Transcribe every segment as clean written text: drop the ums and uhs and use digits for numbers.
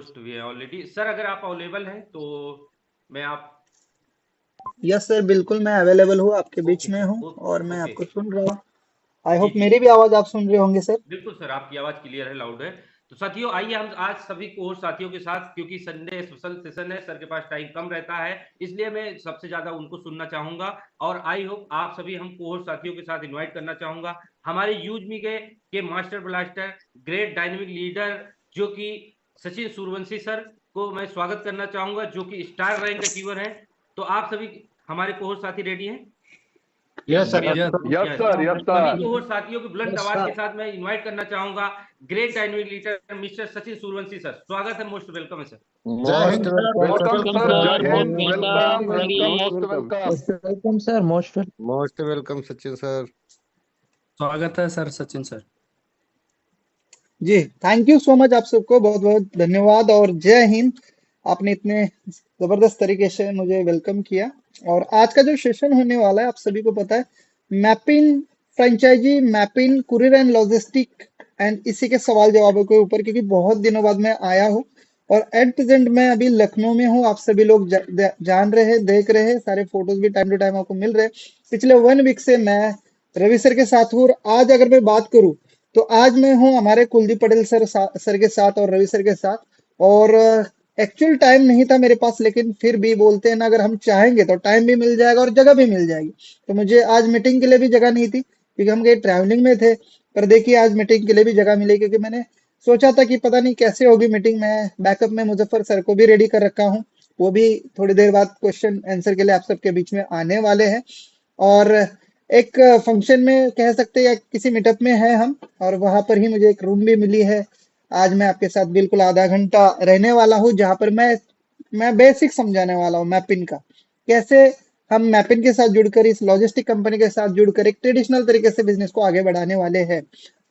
Post भी है already. Sir अगर आप अवेलेबल हैं तो मैं आप यस सर, बिल्कुल मैं अवेलेबल हूँ, आपके बीच ओके में सर, हूँ और मैं ओके। आपको सुन रहा हूँ। आई जी होप जी मेरी भी आवाज आप सुन रहे होंगे सर। बिल्कुल सर, आपकी आवाज क्लियर है, लाउड है। तो साथियों आइए हम आज सभी कोर साथियों के साथ, क्योंकि संडे स्पेशल सेशन है, सर के पास टाइम कम रहता है, इसलिए मैं सबसे ज्यादा उनको सुनना चाहूंगा। और आई होप आप सभी हम कोर साथियों के साथ इनवाइट करना चाहूंगा हमारे यूज मी के master blaster, great dynamic leader, जो कि सचिन सूर्यवंशी सर को मैं स्वागत करना चाहूंगा, जो कि स्टार रैंक अचीवर है। तो आप सभी हमारे कोर साथी रेडी हैं? यस सर, बढ़िया yes sir, yes yes. Sir, yes सभी सर। कोर साथियों की बुलंद यस आवाज के सर। साथ मैं इनवाइट करना चाहूंगा great dynamic leader mister Sachin Suryavanshi sir. स्वागत है, मोस्ट वेलकम है सर। जय मोस्ट हिंद sir, welcome welcome sir, sir, जय हिंद, most welcome welcome, welcome, most most welcome, welcome. Welcome sir, most most welcome Sachin sir. स्वागत है सर सचिन सर। जी। थैंक यू सो मच, आप सबको बहुत बहुत धन्यवाद और जय हिंद। आपने इतने जबरदस्त तरीके से मुझे वेलकम किया। और आज का जो सेशन होने वाला है, आप सभी को पता है, mapping franchisee, mapping courier and logistic and इसी के सवाल जवाबों के ऊपर, क्योंकि बहुत दिनों बाद मैं आया हूँ और एट प्रेजेंट मैं अभी लखनऊ में हूँ। आप सभी लोग जान रहे हैं, देख रहे हैं, सारे फोटोज भी टाइम टू टाइम आपको मिल रहे हैं। पिछले 1 वीक से मैं रवि सर के साथ हूँ और आज अगर मैं बात करूँ तो आज मैं हूँ हमारे कुलदीप पटेल सर के साथ और रवि सर के साथ। और एक्चुअल टाइम नहीं था मेरे पास, लेकिन फिर भी बोलते हैं ना, अगर हम चाहेंगे तो टाइम भी मिल जाएगा और जगह भी मिल जाएगी। तो मुझे आज मीटिंग के लिए भी जगह नहीं थी, क्योंकि हम कहीं ट्रैवलिंग में थे। पर देखिए आज मीटिंग के लिए भी जगह मिली, क्योंकि मैंने सोचा था कि पता नहीं कैसे होगी मीटिंग। मैं बैकअप में मुजफ्फर सर को भी रेडी कर रखा हूँ, वो भी थोड़ी देर बाद क्वेश्चन आंसर के लिए आप सबके बीच में आने वाले हैं। और एक फंक्शन में कह सकते हैं या किसी मीटअप में है हम, और वहां पर ही मुझे एक रूम भी मिली है। आज मैं आपके साथ बिल्कुल आधा घंटा रहने वाला हूँ, जहां पर मैं बेसिक समझाने वाला हूँ मैपिंग का, कैसे हम मैपिंग के साथ जुड़कर, इस लॉजिस्टिक कंपनी के साथ जुड़कर एक ट्रेडिशनल तरीके से बिजनेस को आगे बढ़ाने वाले हैं।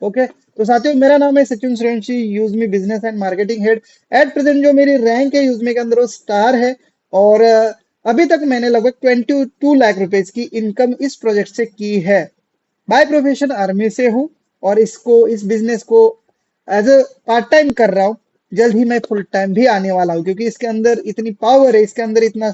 ओके, तो साथियों मेरा नाम है सचिन सूर्यवंशी, यूजमी business and marketing head. At present जो मेरी रैंक है यूजमी के अंदर वो स्टार है। और अभी तक मैंने लगभग 22 लाख रुपए की इनकम इस प्रोजेक्ट से की है। बाय प्रोफेशन आर्मी से हूँ और इस बिजनेस को एज अ पार्ट टाइम कर रहा हूँ। जल्द ही मैं फुल टाइम भी आने वाला हूँ, क्योंकि इसके अंदर इतनी पावर है, इसके अंदर इतना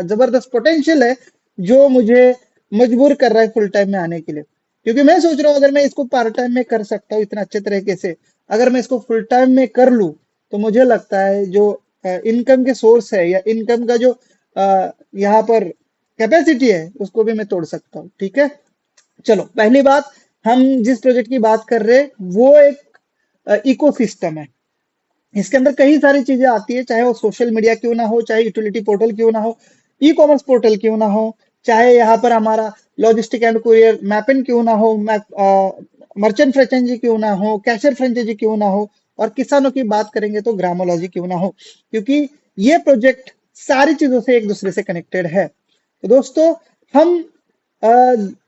जबरदस्त पोटेंशियल है, जो मुझे मजबूर कर रहा है फुल टाइम में आने के लिए। क्योंकि मैं सोच रहा हूँ अगर मैं इसको पार्ट टाइम में कर सकता हूँ इतना अच्छे तरीके से, अगर मैं इसको फुल टाइम में कर लूँ, तो मुझे लगता है जो इनकम के सोर्स है या इनकम का जो यहाँ पर कैपेसिटी है, उसको भी मैं तोड़ सकता हूँ। ठीक है, चलो पहली बात, हम जिस प्रोजेक्ट की बात कर रहे हैं वो एक इकोसिस्टम है। इसके अंदर कई सारी चीजें आती है, चाहे वो सोशल मीडिया क्यों ना हो, चाहे यूटिलिटी पोर्टल क्यों ना हो, ई कॉमर्स पोर्टल क्यों ना हो, चाहे यहाँ पर हमारा लॉजिस्टिक एंड कुरियर मैपिंग क्यों ना हो, मर्चेंट फ्रेंचाइजी क्यों ना हो, कैशियर फ्रेंचाइजी क्यों ना हो, और किसानों की बात करेंगे तो ग्रामोलॉजी क्यों ना हो, क्योंकि ये प्रोजेक्ट सारी चीजों से एक दूसरे से कनेक्टेड है। तो दोस्तों, हम अ,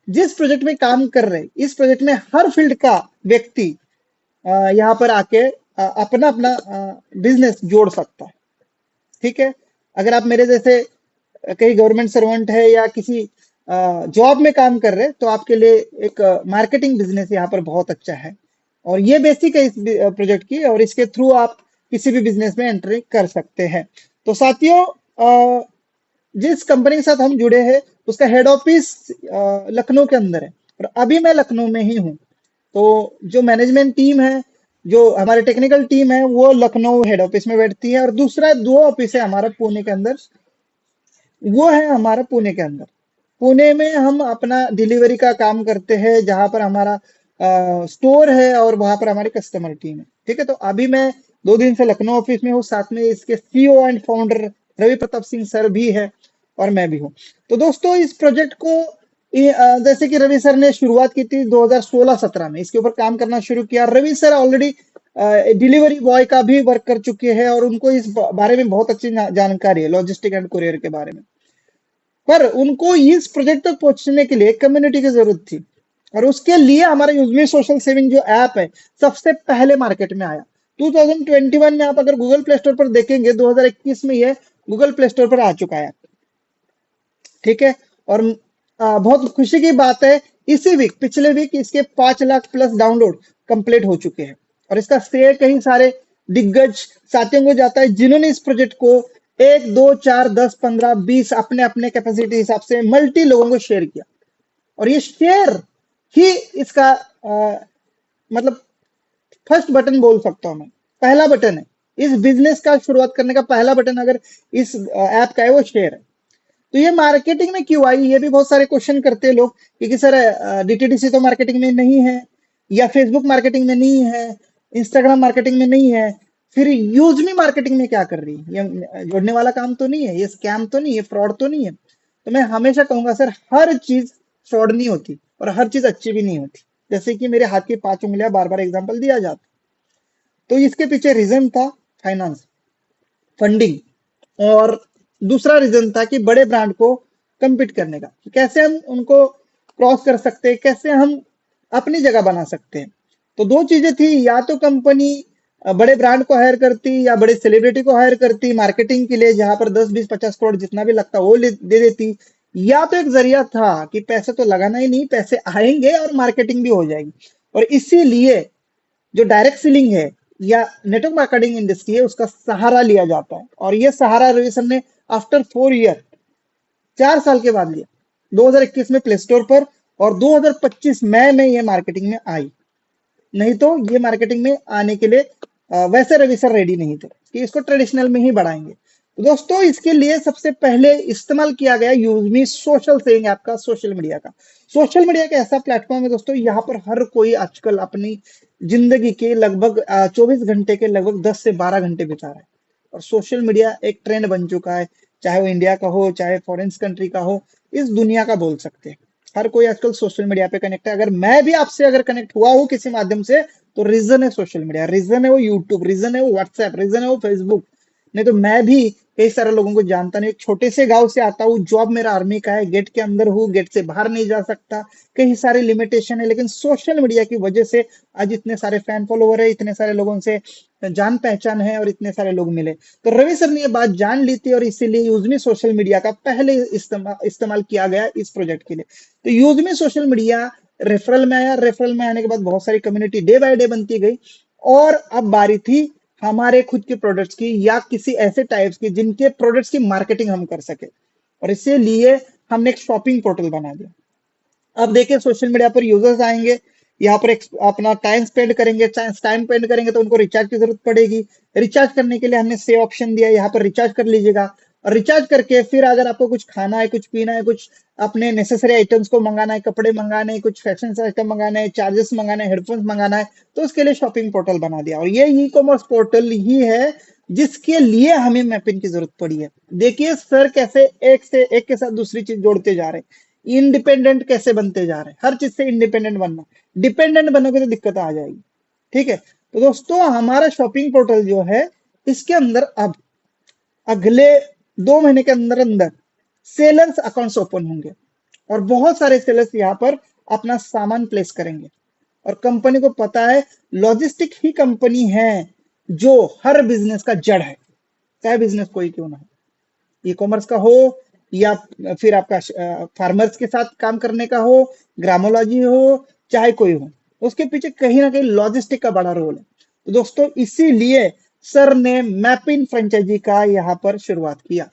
जिस प्रोजेक्ट में काम कर रहे हैं, इस प्रोजेक्ट में हर फील्ड का व्यक्ति यहाँ पर आके अपना अपना बिजनेस जोड़ सकता है। ठीक है, अगर आप मेरे जैसे कहीं गवर्नमेंट सर्वेंट है या किसी जॉब में काम कर रहे हैं, तो आपके लिए एक मार्केटिंग बिजनेस यहाँ पर बहुत अच्छा है। और ये बेसिक है इस प्रोजेक्ट की, और इसके थ्रू आप किसी भी बिजनेस में एंट्री कर सकते हैं। तो साथियों, जिस कंपनी के साथ हम जुड़े हैं उसका हेड ऑफिस लखनऊ के अंदर है, और अभी मैं लखनऊ में ही हूँ। तो जो मैनेजमेंट टीम है, जो हमारे टेक्निकल टीम है, वो लखनऊ हेड ऑफिस में बैठती है, और दूसरा 2 ऑफिस है हमारा पुणे के अंदर, वो है हमारा पुणे के अंदर। पुणे में हम अपना डिलीवरी का काम करते हैं, जहां पर हमारा स्टोर है और वहां पर हमारी कस्टमर टीम है। ठीक है, तो अभी मैं 2 दिन से लखनऊ ऑफिस में हूँ, साथ में इसके CEO and founder Ravi Pratap Singh sir भी है और मैं भी हूँ। तो दोस्तों, इस प्रोजेक्ट को जैसे कि रवि सर ने शुरुआत की थी 2016-17 में, इसके ऊपर काम करना शुरू किया। Ravi sir already delivery boy का भी वर्क कर चुके हैं और उनको इस बारे में बहुत अच्छी जानकारी है, लॉजिस्टिक एंड कुरियर के बारे में। पर उनको इस प्रोजेक्ट तक पहुंचने के लिए कम्युनिटी की जरूरत थी, और उसके लिए हमारा यूजमी सोशल सेविंग जो ऐप है, सबसे पहले मार्केट में आया 2021 में। आप अगर गूगल प्ले स्टोर पर देखेंगे, 2021 में ये गूगल प्ले स्टोर पर आ चुका है। ठीक है, और बहुत खुशी की बात है, इसी वीक, पिछले वीक इसके 5 लाख प्लस डाउनलोड कंप्लीट हो चुके हैं। और इसका श्रेय कई सारे दिग्गज साथियों को जाता है जिन्होंने इस प्रोजेक्ट को 1 2 4 10 15 20 अपने अपने कैपेसिटी हिसाब से मल्टी लोगों को शेयर किया। और ये शेयर ही इसका मतलब फर्स्ट बटन बोल सकता हूं मैं, पहला बटन है इस बिजनेस का शुरुआत करने का। पहला बटन अगर इस ऐप का है वो शेयर है। तो ये मार्केटिंग में क्यों आई, ये भी बहुत सारे क्वेश्चन करते हैं लोग, क्योंकि सर डीटीडीसी तो मार्केटिंग में नहीं है, या फेसबुक मार्केटिंग में नहीं है, इंस्टाग्राम मार्केटिंग में नहीं है, फिर यूजमी मार्केटिंग में क्या कर रही है? ये जोड़ने वाला काम तो नहीं है, ये स्कैम तो नहीं है, फ्रॉड तो नहीं है? तो मैं हमेशा कहूंगा सर, हर चीज फ्रॉड नहीं होती और हर चीज अच्छी भी नहीं होती। जैसे कि मेरे हाथ की 5 उंगलियां बार बार एग्जाम्पल दिया जाता। तो इसके पीछे रीजन था फाइनेंस, फंडिंग, और दूसरा रीजन था कि बड़े ब्रांड को कम्पीट करने का, कैसे हम उनको क्रॉस कर सकते हैं, कैसे हम अपनी जगह बना सकते हैं। तो दो चीजें थी, या तो कंपनी बड़े ब्रांड को हायर करती या बड़े सेलिब्रिटी को हायर करती मार्केटिंग के लिए, जहां पर 10 20 50 करोड़ जितना भी लगता वो दे देती, या तो एक जरिया था कि पैसे तो लगाना ही नहीं, पैसे आएंगे और मार्केटिंग भी हो जाएगी। और इसीलिए जो डायरेक्ट सेलिंग है या नेटवर्क मार्केटिंग इंडस्ट्री है उसका सहारा लिया जाता है। और ये सहारा रवि सर ने आफ्टर 4 ईयर 4 साल के बाद लिया, 2021 में प्ले स्टोर पर, और 2025 मई में ये मार्केटिंग में आई। नहीं तो ये मार्केटिंग में आने के लिए वैसे रवि सर रेडी नहीं थे कि इसको ट्रेडिशनल में ही बढ़ाएंगे। तो दोस्तों इसके लिए सबसे पहले इस्तेमाल किया गया यूजमी सोशल सेलिंग ऐप का, सोशल मीडिया का। सोशल मीडिया का ऐसा प्लेटफॉर्म है दोस्तों, यहाँ पर हर कोई आजकल अपनी जिंदगी के लगभग 24 घंटे के लगभग 10 से 12 घंटे बिता रहा है। और सोशल मीडिया एक ट्रेंड बन चुका है, चाहे वो इंडिया का हो चाहे फॉरेन कंट्री का हो, इस दुनिया का बोल सकते हैं। हर कोई आजकल सोशल मीडिया पे कनेक्ट है। अगर मैं भी आपसे अगर कनेक्ट हुआ हूं किसी माध्यम से, तो रीजन है सोशल मीडिया, रीजन है वो यूट्यूब, रीजन है वो व्हाट्सएप, रीजन है वो फेसबुक। नहीं तो मैं भी कई सारे लोगों को जानता नहीं, एक छोटे से गांव से आता हूँ, जॉब मेरा आर्मी का है, गेट के अंदर हूँ, गेट से बाहर नहीं जा सकता, कई सारे लिमिटेशन है, लेकिन सोशल मीडिया की वजह से आज इतने सारे फैन फॉलोवर है, इतने सारे लोगों से जान पहचान है और इतने सारे लोग मिले। तो रवि सर ने ये बात जान ली थी और इसीलिए यूजमी सोशल मीडिया का पहले इस्तेमाल किया गया इस प्रोजेक्ट के लिए। तो यूजमी सोशल मीडिया रेफरल में आया, रेफरल में आने के बाद बहुत सारी कम्युनिटी डे बाय डे बनती गई, और अब बारी थी हमारे खुद के प्रोडक्ट्स की या किसी ऐसे टाइप्स की जिनके प्रोडक्ट्स की मार्केटिंग हम कर सके। और इसीलिए हमने एक शॉपिंग पोर्टल बना दिया। अब देखिए सोशल मीडिया पर यूजर्स आएंगे, यहाँ पर अपना टाइम स्पेंड करेंगे, टाइम स्पेंड करेंगे तो उनको रिचार्ज की जरूरत पड़ेगी। रिचार्ज करने के लिए हमने सेव ऑप्शन दिया, यहाँ पर रिचार्ज कर लीजिएगा। और रिचार्ज करके फिर अगर आपको कुछ खाना है, कुछ पीना है, कुछ अपने नेसेसरी आइटम्स को मंगाना है, कपड़े मंगाने हैं, कुछ फैशन आइटम मंगाना है, चार्जेस मंगाना है, हेडफोन्स मंगाना है, तो उसके लिए शॉपिंग पोर्टल बना दिया। और ये ई कॉमर्स पोर्टल ही है जिसके लिए हमें मैपिंग की जरूरत पड़ी है। देखिए सर कैसे एक से एक के साथ दूसरी चीज जोड़ते जा रहे हैं, इंडिपेंडेंट कैसे बनते जा रहे हैं, हर चीज से इंडिपेंडेंट बनना। डिपेंडेंट बनोगे तो दिक्कत आ जाएगी, ठीक है। तो दोस्तों हमारा शॉपिंग पोर्टल जो है, इसके अंदर अब अगले 2 महीने के अंदर अंदर सेलर्स अकाउंट्स ओपन होंगे और बहुत सारे सेलर्स यहाँ पर अपना सामान प्लेस करेंगे। और कंपनी को पता है लॉजिस्टिक ही कंपनी है जो हर बिजनेस का जड़ है, चाहे बिजनेस कोई क्यों ना हो, ई कॉमर्स का हो या फिर आपका फार्मर्स के साथ काम करने का हो, ग्रामोलॉजी हो, चाहे कोई हो, उसके पीछे कहीं ना कहीं लॉजिस्टिक का बड़ा रोल है। तो दोस्तों इसीलिए सर ने मैपिन फ्रेंचाइजी का यहाँ पर शुरुआत किया।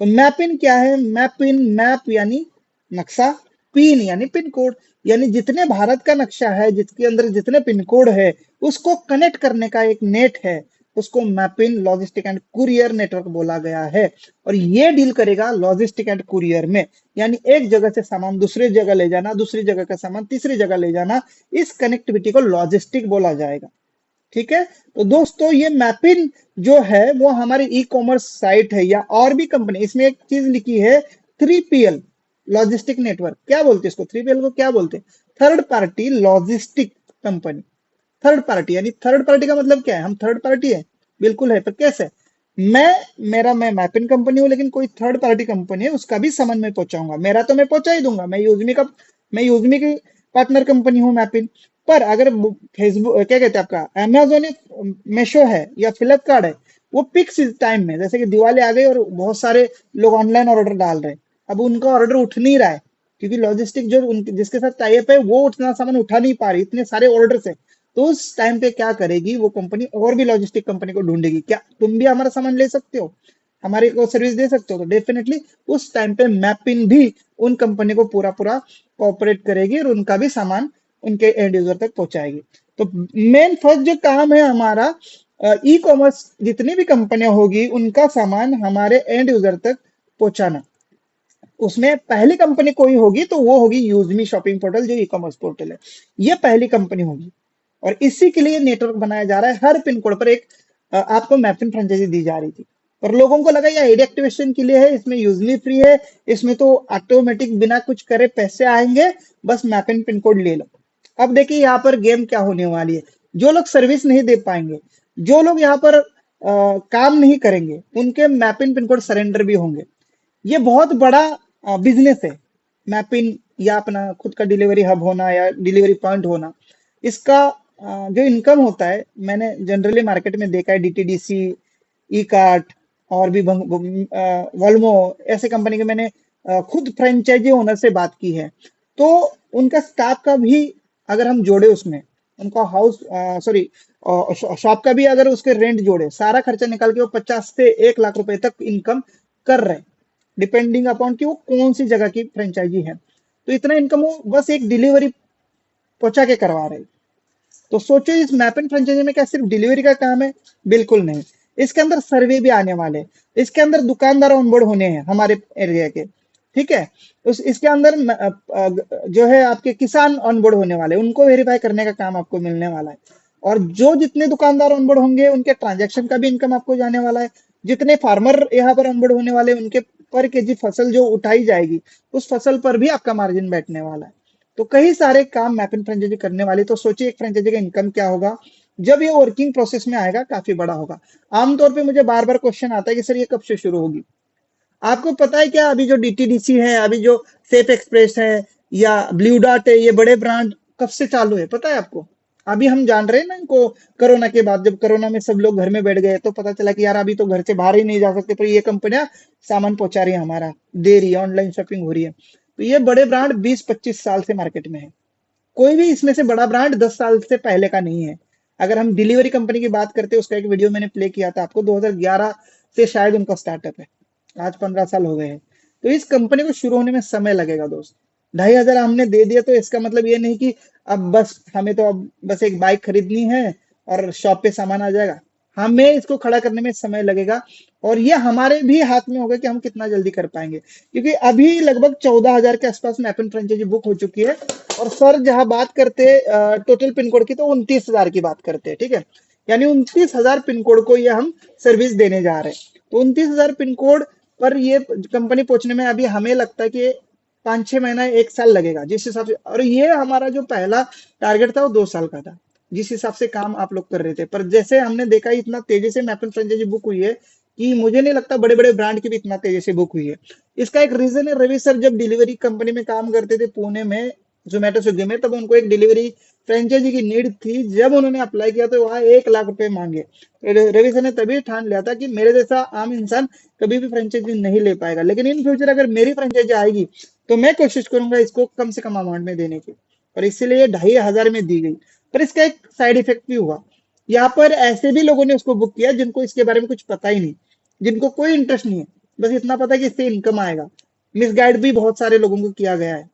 तो मैपिन क्या है? मैपिन, मैप यानी नक्शा, पिन यानी पिन कोड, यानी जितने भारत का नक्शा है, जिसके अंदर जितने पिन कोड है, उसको कनेक्ट करने का एक नेट है, उसको मैपिन लॉजिस्टिक एंड कुरियर नेटवर्क बोला गया है। और ये डील करेगा लॉजिस्टिक एंड कुरियर में, यानी एक जगह से सामान दूसरी जगह ले जाना, दूसरी जगह का सामान तीसरी जगह ले जाना, इस कनेक्टिविटी को लॉजिस्टिक बोला जाएगा, ठीक है। तो दोस्तों ये मैपिन जो है वो हमारी ई कॉमर्स साइट है या और भी कंपनी, इसमें एक चीज लिखी है 3PL लॉजिस्टिक नेटवर्क। क्या बोलते हैं इसको? 3PL को क्या बोलते हैं? Third party logistic company. Third party यानी थर्ड पार्टी का मतलब क्या है? हम थर्ड पार्टी है, बिल्कुल है, पर कैसे? मैं मैपिन कंपनी हूं, लेकिन कोई थर्ड पार्टी कंपनी है उसका भी सामान मैं पहुंचाऊंगा। मेरा तो मैं पहुंचा ही दूंगा, मैं यूजमी की पार्टनर कंपनी हूँ मैपिन। पर अगर फेसबुक क्या कहते हैं आपका अमेजोन है, मेशो है या फ्लिपकार्ट है, वो पिक्स टाइम में, जैसे कि दिवाली आ गई और बहुत सारे लोग ऑनलाइन ऑर्डर डाल रहे हैं, अब उनका ऑर्डर उठ नहीं रहा है क्योंकि लॉजिस्टिक जो जिसके साथ टाई अप है वो उतना सामान उठा नहीं पा रही, इतने सारे ऑर्डर है। तो उस टाइम पे क्या करेगी वो कंपनी, और भी लॉजिस्टिक कंपनी को ढूंढेगी, क्या तुम भी हमारा सामान ले सकते हो, हमारे को सर्विस दे सकते हो, तो डेफिनेटली उस टाइम पे मैपिन भी उन कंपनी को पूरा पूरा कोऑपरेट करेगी और उनका भी सामान उनके एंड यूजर तक पहुंचाएगी। तो मेन फर्स्ट जो काम है हमारा, ई कॉमर्स जितनी भी कंपनियां होगी उनका सामान हमारे एंड यूजर तक पहुंचाना। उसमें पहली कंपनी कोई होगी तो वो होगी यूजमी शॉपिंग पोर्टल, जो ई कॉमर्स पोर्टल है, ये पहली कंपनी होगी। और इसी के लिए नेटवर्क बनाया जा रहा है, हर पिन कोड पर एक आपको मैपिन फ्रेंचाइजी दी जा रही थी, पर लोगों को लगा ये आईडी एक्टिवेशन के लिए है, इसमें यूजमी फ्री है, इसमें तो ऑटोमेटिक बिना कुछ करे पैसे आएंगे, बस मैपिन पिन कोड ले लो। अब देखिए यहाँ पर गेम क्या होने वाली है, जो लोग सर्विस नहीं दे पाएंगे, जो लोग यहाँ पर काम नहीं करेंगे, उनके मैपिन पिन कोड सरेंडर भी होंगे। ये बहुत बड़ा बिजनेस है मैपिन, या अपना खुद का डिलीवरी हब होना या डिलीवरी पॉइंट होना। इसका जो इनकम होता है, मैंने जनरली मार्केट में देखा है, डीटीडीसी, ई कार्ट और भी वॉल्मो ऐसे कंपनी के मैंने खुद फ्रेंचाइजी ओनर से बात की है, तो उनका स्टाफ का भी अगर हम जोड़े उसमें, उनका हाउस सॉरी शॉप का भी अगर उसके रेंट जोड़े, सारा खर्चा निकाल के वो 50 से 1 लाख रुपए तक इनकम कर रहे हैं, डिपेंडिंग अपॉन कि वो कौन सी जगह की फ्रेंचाइजी है। तो इतना इनकम वो बस एक डिलीवरी पहुंचा के करवा रहे हैं। तो सोचो इस मैपिन फ्रेंचाइजी में क्या सिर्फ डिलीवरी का काम है? बिल्कुल नहीं, इसके अंदर सर्वे भी आने वाले हैं, इसके अंदर दुकानदार ऑनबोर्ड होने हैं हमारे एरिया के, ठीक है, इसके अंदर जो है आपके किसान ऑनबोर्ड होने वाले, उनको वेरीफाई करने का काम आपको मिलने वाला है। और जो जितने दुकानदार ऑनबोर्ड होंगे उनके ट्रांजैक्शन का भी इनकम आपको जाने वाला है। जितने फार्मर यहाँ पर ऑनबोर्ड होने वाले, उनके पर केजी फसल जो उठाई जाएगी, उस फसल पर भी आपका मार्जिन बैठने वाला है। तो कई सारे काम मैपिन फ्रेंचाइजी करने वाली। तो सोचिए एक फ्रेंचाइजी का इनकम क्या होगा जब ये वर्किंग प्रोसेस में आएगा, काफी बड़ा होगा। आमतौर पे मुझे बार बार क्वेश्चन आता है कि सर ये कब से शुरू होगी? आपको पता है क्या, अभी जो डीटीडीसी है, अभी जो सेफ एक्सप्रेस है या ब्लू डॉट है, ये बड़े ब्रांड कब से चालू है पता है आपको? अभी हम जान रहे हैं ना इनको, कोरोना के बाद जब कोरोना में सब लोग घर में बैठ गए तो पता चला कि यार अभी तो घर से बाहर ही नहीं जा सकते, पर ये कंपनियां सामान पहुंचा रही है, हमारा दे रही है, ऑनलाइन शॉपिंग हो रही है। तो ये बड़े ब्रांड 20-25 साल से मार्केट में है। कोई भी इसमें से बड़ा ब्रांड 10 साल से पहले का नहीं है। अगर हम डिलीवरी कंपनी की बात करते हैं, उसका एक वीडियो मैंने प्ले किया था आपको, 2011 से शायद उनका स्टार्टअप है, आज 15 साल हो गए हैं। तो इस कंपनी को शुरू होने में समय लगेगा दोस्त। 2,500 हमने दे दिया तो इसका मतलब ये नहीं कि अब बस हमें तो अब बस एक बाइक खरीदनी है और शॉप पे सामान आ जाएगा। हमें इसको खड़ा करने में समय लगेगा, और ये हमारे भी हाथ में होगा कि हम कितना जल्दी कर पाएंगे, क्योंकि अभी लगभग 14,000 के आसपास मैपिन फ्रेंचाइजी बुक हो चुकी है। और सर जहां बात करते टोटल पिन कोड की, तो 29,000 की बात करते हैं, ठीक है, यानी 29,000 पिन कोड को ये हम सर्विस देने जा रहे हैं। तो 29,000 पिन कोड पर ये कंपनी पहुंचने में अभी हमें लगता है कि 5-6 महीना 1 साल लगेगा जिस हिसाब से। और ये हमारा जो पहला टारगेट था वो 2 साल का था, जिस हिसाब से काम आप लोग कर रहे थे। पर जैसे हमने देखा इतना तेजी से मैपिन फ्रेंचाइजी बुक हुई है कि मुझे नहीं लगता बड़े बड़े ब्रांड की भी इतना तेजी से बुक हुई है। इसका एक रीजन है, रवि सर जब डिलीवरी कंपनी में काम करते थे पुणे में, जोमेटो स्विगी में, तब उनको एक डिलीवरी फ्रेंचाइजी की नीड थी। जब उन्होंने अप्लाई किया तो वहां 1 लाख रुपए मांगे। तो रवि सर ने तभी ठान लिया था कि मेरे जैसा आम इंसान कभी भी फ्रेंचाइजी नहीं ले पाएगा, लेकिन इन फ्यूचर अगर मेरी फ्रेंचाइजी आएगी तो मैं कोशिश करूंगा इसको कम से कम अमाउंट में देने की, और इसीलिए 2,500 में दी गई। पर इसका एक साइड इफेक्ट भी हुआ, यहाँ पर ऐसे भी लोगों ने उसको बुक किया जिनको इसके बारे में कुछ पता ही नहीं, जिनको कोई इंटरेस्ट नहीं है, बस इतना पता है कि इससे इनकम आएगा। मिसगाइड भी बहुत सारे लोगों को किया गया है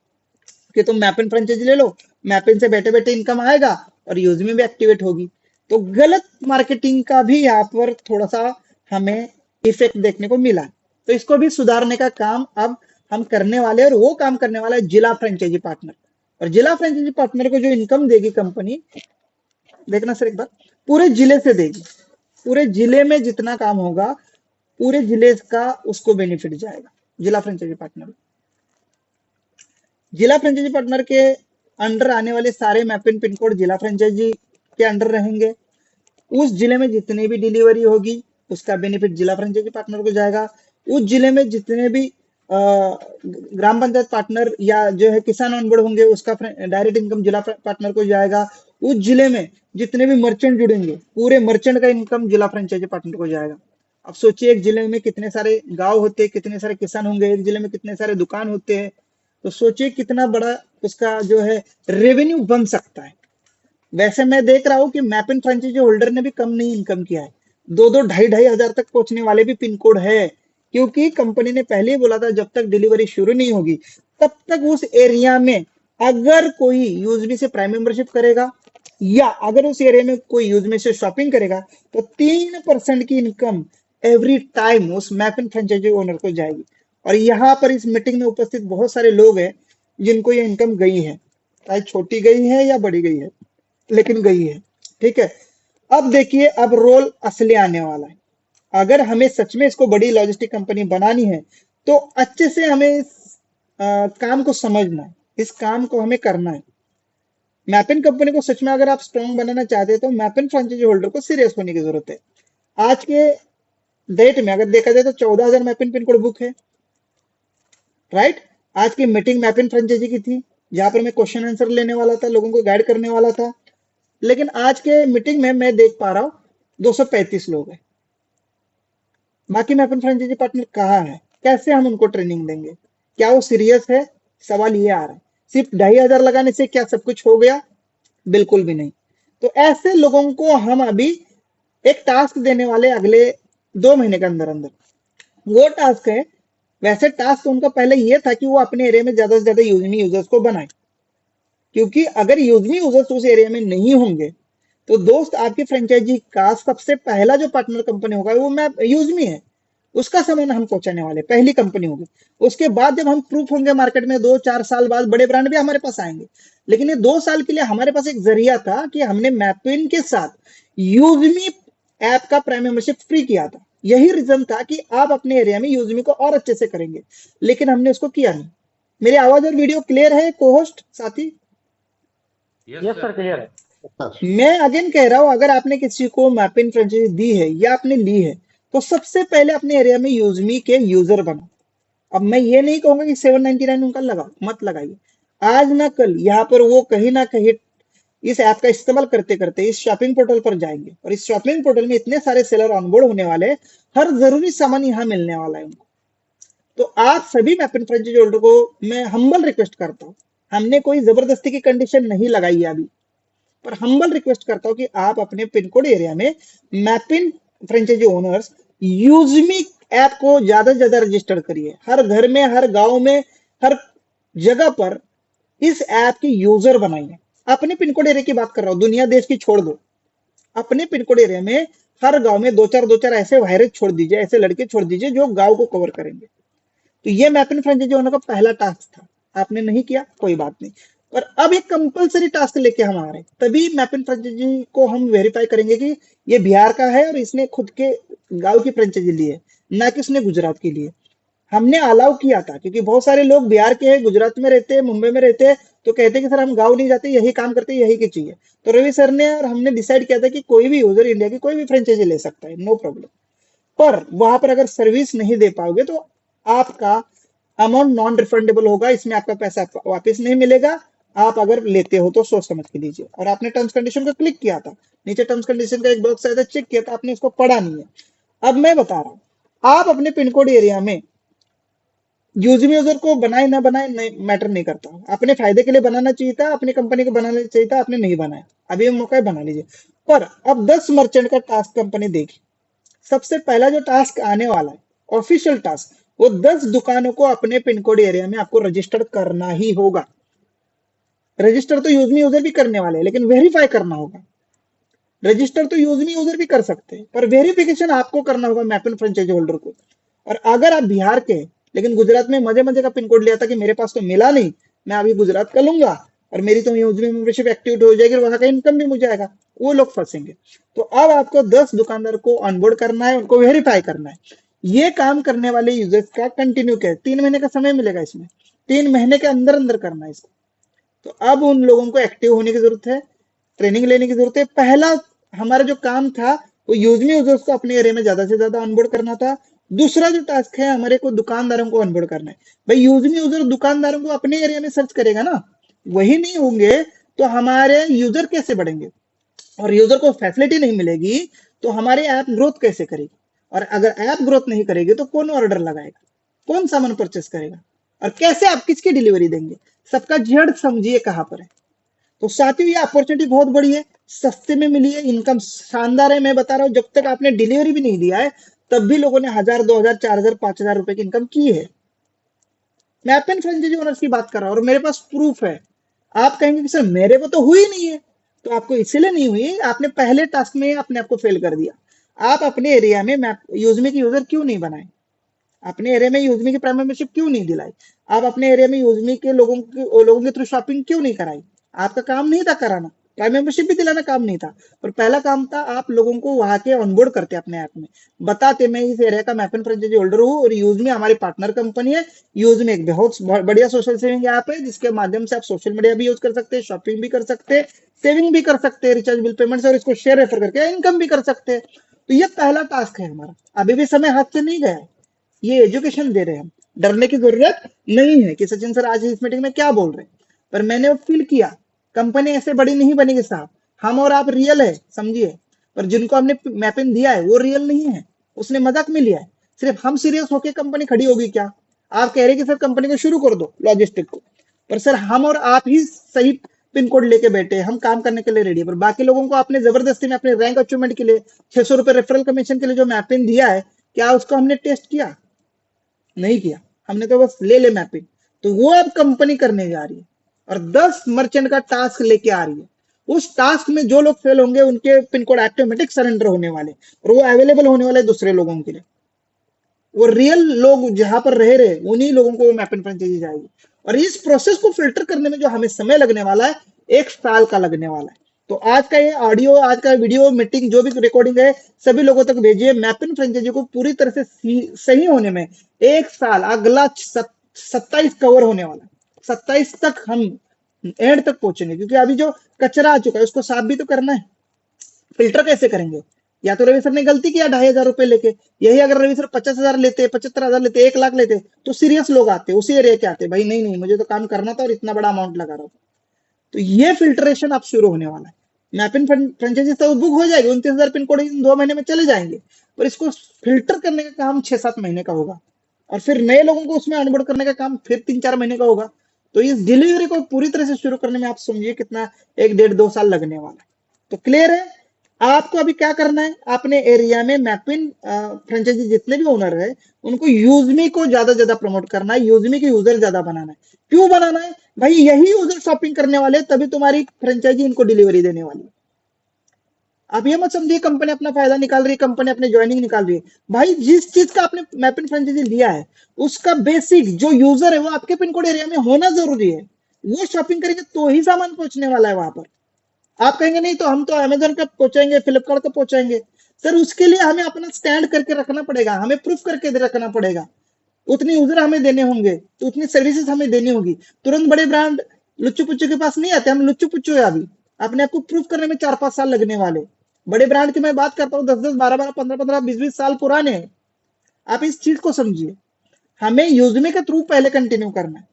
कि तुम मैपिन फ्रेंचाइजी ले लो, मैपिन से बैठे बैठे इनकम आएगा और यूजमी भी एक्टिवेट होगी। तो गलत मार्केटिंग का भी यहाँ पर थोड़ा सा हमें इफेक्ट देखने को मिला। तो इसको भी सुधारने का काम अब हम करने वाले हैं, और वो काम करने वाला है जिला फ्रेंचाइजी पार्टनर। और जिला फ्रेंचाइजी पार्टनर को जो इनकम देगी कंपनी, देखना सर एक बार, पूरे जिले से देगी। पूरे जिले में जितना काम होगा पूरे जिले का उसको बेनिफिट जाएगा जिला फ्रेंचाइजी पार्टनर। जिला फ्रेंचाइजी पार्टनर के अंडर आने वाले सारे मैपिन पिन कोड जिला फ्रेंचाइजी के अंडर रहेंगे। उस जिले में जितनी भी डिलीवरी होगी उसका बेनिफिट जिला फ्रेंचाइजी पार्टनर को जाएगा। उस जिले में जितने भी ग्राम पंचायत पार्टनर या जो है किसान ऑनबोर्ड होंगे उसका डायरेक्ट इनकम जिला पार्टनर को जाएगा। उस जिले में जितने भी मर्चेंट जुड़ेंगे पूरे मर्चेंट का इनकम जिला फ्रेंचाइजी पार्टनर को जाएगा। अब सोचिए एक जिले में कितने सारे गांव होते हैं, कितने सारे किसान होंगे, एक जिले में कितने सारे दुकान होते हैं, तो सोचिए कितना बड़ा उसका जो है रेवेन्यू बन सकता है। वैसे मैं देख रहा हूँ कि मैपिन फ्रेंचाइजी होल्डर ने भी कम नहीं इनकम किया है, 2-2 ढाई हजार तक पहुंचने वाले भी पिन कोड है, क्योंकि कंपनी ने पहले ही बोला था जब तक डिलीवरी शुरू नहीं होगी तब तक उस एरिया में अगर कोई यूजमी से प्राइम मेंबरशिप करेगा या अगर उस एरिया में कोई यूजमी से शॉपिंग करेगा तो 3% की इनकम एवरी टाइम उस मैपिन फ्रेंचाइजी ओनर को जाएगी। और यहाँ पर इस मीटिंग में उपस्थित बहुत सारे लोग हैं जिनको ये इनकम गई है, चाहे छोटी गई है या बड़ी गई है, लेकिन गई है। ठीक है, अब देखिए, अब रोल असली आने वाला है। अगर हमें सच में इसको बड़ी लॉजिस्टिक कंपनी बनानी है तो अच्छे से हमें इस काम को समझना है, इस काम को हमें करना है। मैपिन कंपनी को सच में अगर आप स्ट्रॉन्ग बनाना चाहते हैं तो मैपिन फ्रेंचाइजी होल्डर को सीरियस होने की जरूरत है। आज के डेट में अगर देखा जाए तो 14,000 मैपिन पिन कोड बुक है, राइट। आज की मीटिंग मैपिन फ्रेंचाइजी की थी जहां पर मैं क्वेश्चन आंसर लेने वाला था, लोगों को गाइड करने वाला था, लेकिन आज के मीटिंग में मैं देख पा रहा हूं 235 लोग हैं। बाकी मैपिन फ्रेंचाइजी पार्टनर कहाँ है, कैसे हम उनको ट्रेनिंग देंगे, क्या वो सीरियस है? सवाल ये आ रहा है। सिर्फ 2,500 लगाने से क्या सब कुछ हो गया? बिल्कुल भी नहीं। तो ऐसे लोगों को हम अभी एक टास्क देने वाले अगले 2 महीने के अंदर अंदर। वो टास्क है, वैसे टास्क उनका पहले ये था कि वो अपने एरिया में ज्यादा से ज्यादा यूजमी यूजर्स को बनाए, क्योंकि अगर यूजमी यूजर्स उस एरिया में नहीं होंगे तो दोस्त आपकी फ्रेंचाइजी का सबसे पहला जो पार्टनर कंपनी होगा वो मैप यूजमी है, उसका सामान हम पहुंचाने वाले पहली कंपनी होगी। उसके बाद जब हम प्रूफ होंगे मार्केट में 2-4 साल बाद बड़े ब्रांड भी हमारे पास आएंगे, लेकिन ये 2 साल के लिए हमारे पास एक जरिया था कि हमने मैपिन के साथ यूजमी ऐप का प्राइम मेंबरशिप फ्री किया था। यही रीजन था कि आप अपने एरिया में यूजमी को और अच्छे से करेंगे, लेकिन हमने उसको किया नहीं। मेरी आवाज और वीडियो क्लियर है को होस्ट साथी? यस सर, क्लियर है। मैं अगेन कह रहा हूं, अगर आपने किसी को मैपिन फ्रेंचाइजी दी है या आपने ली है तो सबसे पहले अपने एरिया में यूजमी के यूजर बनो। अब मैं ये नहीं कहूंगा कि 799 उनका लगाओ, मत लगाइए। आज ना कल यहाँ पर वो कहीं ना कहीं इस ऐप का इस्तेमाल करते करते इस शॉपिंग पोर्टल पर जाएंगे और इस शॉपिंग पोर्टल में इतने सारे सेलर ऑनबोर्ड होने वाले हैं, हर जरूरी सामान यहाँ मिलने वाला है उनको। तो आप सभी मैपिन फ्रेंचाइजी होल्डर को मैं हम्बल रिक्वेस्ट करता हूँ, हमने कोई जबरदस्ती की कंडीशन नहीं लगाई है अभी, पर हम्बल रिक्वेस्ट करता हूं कि आप अपने पिन कोड एरिया में मैपिन फ्रेंचाइजी ओनर्स यूजमी ऐप को ज्यादा से ज्यादा रजिस्टर करिए। हर घर में, हर गांव में, हर जगह पर इस ऐप की यूजर बनाइए। अपने पिन कोड एरिया की बात कर रहा हूं, दुनिया देश की छोड़ दो। अपने पिन कोड एरिया में हर गांव में 2-4 ऐसे वायरस छोड़ दीजिए, ऐसे लड़के छोड़ दीजिए जो गांव को कवर करेंगे। तो ये मैपिन फ्रेंचाइजी ओनर का पहला टास्क था, आपने नहीं किया कोई बात नहीं, पर अब एक कंपलसरी टास्क लेके हम आ रहे हैं। तभी मैपिन फ्रेंचाइजी को हम वेरीफाई करेंगे कि ये बिहार का है और इसने खुद के गांव की फ्रेंचाइजी ली है, ना कि उसने गुजरात की ली है। हमने अलाउ किया था क्योंकि बहुत सारे लोग बिहार के हैं, गुजरात में रहते हैं, मुंबई में रहते हैं, तो कहते हैं कि सर हम गाँव नहीं जाते, यही काम करते, यही की चाहिए। तो रवि सर ने और हमने डिसाइड किया था कि कोई भी यूजर इंडिया की कोई भी फ्रेंचाइजी ले सकता है, नो प्रॉब्लम। पर वहां पर अगर सर्विस नहीं दे पाओगे तो आपका अमाउंट नॉन रिफंडेबल होगा, इसमें आपका पैसा वापस नहीं मिलेगा। आप अगर लेते हो तो सोच समझ के लीजिए। और आपने टर्म्स कंडीशन को क्लिक किया था, नीचे टर्म्स कंडीशन का एक बॉक्स आया था, चेक किया था, आपने उसको पढ़ा नहीं है। अब मैं बता रहा हूं, आप अपने पिन कोड एरिया में यूजमी यूजर को बनाए ना बनाए मैटर नहीं करता, अपने फायदे के लिए बनाना चाहिए था, अपनी कंपनी को बनाना चाहिए था, आपने नहीं बनाया, अभी ये मौका है, बना लीजिए। पर अब 10 मर्चेंट का टास्क कंपनी देगी। सबसे पहला जो टास्क आने वाला है, ऑफिशियल टास्क, वो 10 दुकानों को अपने पिन कोड एरिया में आपको रजिस्टर करना ही होगा। रजिस्टर तो यूजमी यूजर भी करने वाले हैं, लेकिन वेरीफाई करना होगा। रजिस्टर तो यूजमी यूजर भी कर सकते हैं, पर वेरिफिकेशन आपको करना होगा मैपिन फ्रेंचाइजी होल्डर को। और अगर आप बिहार के लेकिन गुजरात में मजे मजे का पिन कोड लिया था कि मेरे पास तो मिला नहीं, मैं अभी गुजरात का लूंगा और मेरी तो यूजमी मेंबरशिप एक्टिवेट हो जाएगी, वहां का इनकम भी मुझे आएगा, वो लोग फंसेंगे। तो अब आपको 10 दुकानदार को ऑनबोर्ड करना है, उनको वेरीफाई करना है। ये काम करने वाले यूजर्स का कंटिन्यू क्या है, 3 महीने का समय मिलेगा इसमें, 3 महीने के अंदर अंदर करना है इसको। तो अब उन लोगों को एक्टिव होने की जरूरत है, ट्रेनिंग लेने की जरूरत है। पहला हमारा जो काम था वो यूजमी यूजर्स को अपने एरिया में ज्यादा से ज्यादा ऑनबोर्ड करना था। दूसरा जो टास्क है हमारे को दुकानदारों को ऑनबोर्ड करना है। भाई यूजमी यूजर दुकानदारों को अपने एरिया में सर्च करेगा ना, वही नहीं होंगे तो हमारे यूजर कैसे बढ़ेंगे, और यूजर को फैसिलिटी नहीं मिलेगी तो हमारी ऐप ग्रोथ कैसे करेगी। और अगर ऐप ग्रोथ नहीं करेगी तो कौन ऑर्डर लगाएगा, कौन सामान परचेस करेगा, और कैसे आप किसकी डिलीवरी देंगे। सबका जड़ समझिए कहां पर है। तो साथियों ये अपॉर्चुनिटी बहुत बड़ी है, सस्ते में मिली है, इनकम शानदार है। मैं बता रहा हूँ जब तक आपने डिलीवरी भी नहीं दिया है तब भी लोगों ने 1000, 2000, 4000, 5000 रुपए की इनकम की है। मैं अपन फ्रेंचाइजी ओनर्स की बात कर रहा हूँ और मेरे पास प्रूफ है। आप कहेंगे कि सर मेरे को तो हुई नहीं है, तो आपको इसीलिए नहीं हुई, आपने पहले टास्क में अपने आप को फेल कर दिया। आप अपने एरिया में यूजमी के यूजर क्यों नहीं बनाए? अपने एरिया में यूजमी की प्राइम मेंबरशिप क्यों नहीं दिलाई? आप अपने एरिया में यूजमी के लोगों के थ्रू शॉपिंग क्यों नहीं कराई? आपका काम नहीं था कराना, प्राइम मेंबरशिप भी दिलाना काम नहीं था, और पहला काम था आप लोगों को वहां के ऑनबोर्ड करते अपने ऐप में, बताते मैं इस एरिया का मैपन फ्रेंचाइजी होल्डर हूँ और यूजमी हमारी पार्टनर कंपनी है। यूजमी एक बहुत बढ़िया सोशल सेविंग ऐप है जिसके माध्यम से आप सोशल मीडिया भी यूज कर सकते हैं, शॉपिंग भी कर सकते हैं, सेविंग भी कर सकते हैं, रिचार्ज बिल पेमेंट से, और इसको शेयर रेफर करके इनकम भी कर सकते हैं। तो ये पहला टास्क है हमारा, अभी भी समय हाथ से नहीं गया है, ये एजुकेशन दे रहे हैं हम। डरने की जरूरत नहीं है कि सचिन सर आज इस मीटिंग में क्या बोल रहे हैं, पर मैंने वो फील किया कंपनी ऐसे बड़ी नहीं बनेगी साहब, हम और आप रियल है समझिए, पर जिनको हमने मैपिंग दिया है वो रियल नहीं है, उसने मजाक में लिया है। सिर्फ हम सीरियस होके कंपनी खड़ी होगी क्या? आप कह रहे कि सर कंपनी को शुरू कर दो लॉजिस्टिक को, पर सर हम और आप ही सही पिन कोड लेके बैठे, हम काम करने के लिए रेडी है, पर बाकी लोगों को आपने जबरदस्ती में अपने रैंक अचीवमेंट के लिए 600 रुपए रेफरल कमीशन के लिए जो मैपिंग दिया है, क्या उसको हमने टेस्ट किया? नहीं किया, हमने तो बस ले ले मैपिंग। तो वो अब कंपनी करने जा रही है और 10 मर्चेंट का टास्क लेके आ रही है। उस टास्क में जो लोग फेल होंगे उनके पिन कोड ऑटोमेटिक सरेंडर होने वाले और वो अवेलेबल होने वाले दूसरे लोगों के लिए। वो रियल लोग जहां पर रह रहे उन्हीं लोगों को मैपिंग फ्रेंचाइजी जाएगी, और इस प्रोसेस को फिल्टर करने में जो हमें समय लगने वाला है 1 साल का लगने वाला है। तो आज का ये ऑडियो, आज का वीडियो मीटिंग जो भी रिकॉर्डिंग है सभी लोगों तक भेजिए। मैपिंग फ्रेंचाइजी को पूरी तरह से सही होने में 1 साल, अगला 27 कवर होने वाला है, 27 तक हम एंड तक पहुंचेंगे, क्योंकि अभी जो कचरा आ चुका है उसको साफ भी तो करना है। फिल्टर कैसे करेंगे? या तो रवि सर ने गलती किया 2500 रुपए लेके, यही अगर रवि सर 50,000 लेते, 75,000 लेते, 1 लाख लेते तो सीरियस लोग आते, उसी एरिया के आते, भाई नहीं नहीं मुझे तो काम करना था और इतना बड़ा अमाउंट लगा रहा हूं। तो ये फिल्ट्रेशन अब शुरू होने वाला है। मैपिंग फ्रेंचाइजी तो बुक हो जाएगी, 29,000 पिन कोड 2 महीने में चले जाएंगे, पर इसको फिल्टर करने का काम 6-7 महीने का होगा, और फिर नए लोगों को उसमें ऑनबोर्ड करने का काम फिर 3-4 महीने का होगा। तो इस डिलीवरी को पूरी तरह से शुरू करने में आप समझिए कितना 1, 1.5, 2 साल लगने वाला है। तो क्लियर है? आपको अभी क्या करना है, अपने एरिया में मैपिंग फ्रेंचाइजी जितने भी ओनर है उनको यूजमी को ज्यादा प्रमोट करना है, यूजमी के यूजर ज्यादा बनाना है। क्यों बनाना है भाई? यही यूजर शॉपिंग करने वाले, तभी तुम्हारी फ्रेंचाइजी इनको डिलीवरी देने वाली है। आप ये मत समझिए कंपनी अपना फायदा निकाल रही है, कंपनी अपने ज्वाइनिंग निकाल रही है। भाई जिस चीज का आपने मैपिंग फ्रेंचाइजी लिया है उसका बेसिक जो यूजर है वो आपके पिन कोड एरिया में होना जरूरी है, वो शॉपिंग करेंगे तो ही सामान पहुंचने वाला है वहां पर। आप कहेंगे नहीं तो हम तो अमेजोन का पहुंचाएंगे, फ्लिपकार्ट का पहुंचाएंगे, सर उसके लिए हमें अपना स्टैंड करके रखना पड़ेगा, हमें प्रूफ करके रखना पड़ेगा, उतने यूजर हमें देने होंगे, तो उतनी सर्विसेज हमें देनी होगी। तुरंत बड़े ब्रांड लुच्चू पुच्चू के पास नहीं आते, हम लुच्चू पुच्चू है अभी, अपने आप को प्रूफ करने में 4-5 साल लगने वाले। बड़े ब्रांड की मैं बात करता हूँ 10-10, 12-12, 15-15, 20-20 साल पुराने हैं। आप इस चीज को समझिए, हमें यूजमी के थ्रू पहले कंटिन्यू करना है।